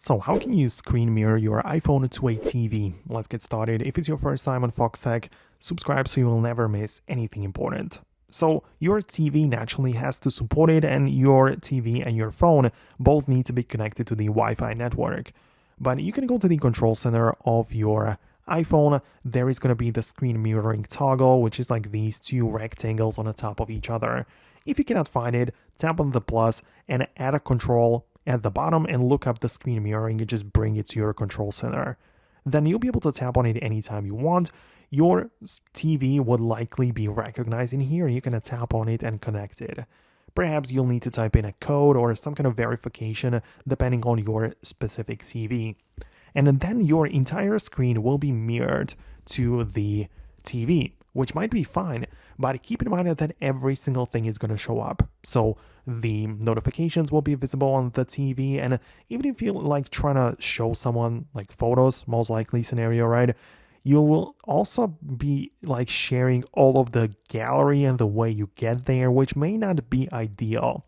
So how can you screen mirror your iPhone to a TV? Let's get started. If it's your first time on Foxtecc, subscribe so you will never miss anything important. So your TV naturally has to support it, and your TV and your phone both need to be connected to the Wi-Fi network. But you can go to the control center of your iPhone. There is going to be the screen mirroring toggle, which is like these two rectangles on the top of each other. If you cannot find it, tap on the plus and add a control at the bottom and look up the screen mirroring and just bring it to your control center. Then you'll be able to tap on it anytime you want. Your TV would likely be recognized in here, and you can tap on it and connect it. Perhaps you'll need to type in a code or some kind of verification depending on your specific TV. And then your entire screen will be mirrored to the TV, which might be fine, but keep in mind that every single thing is going to show up. So the notifications will be visible on the TV, and even if you like trying to show someone like photos, most likely scenario, right? You will also be like sharing all of the gallery and the way you get there, which may not be ideal.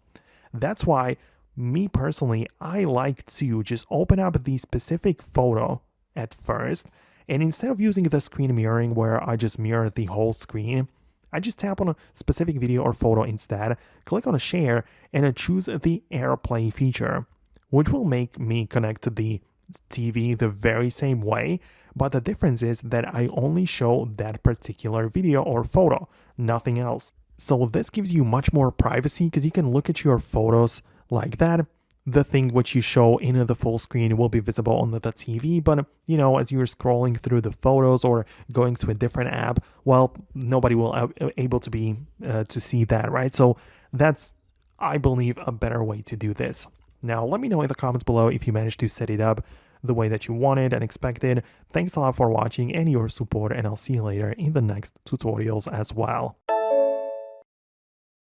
That's why me personally, I like to just open up the specific photo at first, and instead of using the screen mirroring where I just mirror the whole screen, I just tap on a specific video or photo instead, click on a share, and choose the AirPlay feature, which will make me connect to the TV the very same way, but the difference is that I only show that particular video or photo, nothing else. So this gives you much more privacy because you can look at your photos like that. The thing which you show in the full screen will be visible on the TV, but as you're scrolling through the photos or going to a different app, well, nobody will able to be to see that, right? So that's, I believe, a better way to do this. Now, let me know in the comments below if you managed to set it up the way that you wanted and expected. Thanks a lot for watching and your support, and I'll see you later in the next tutorials as well.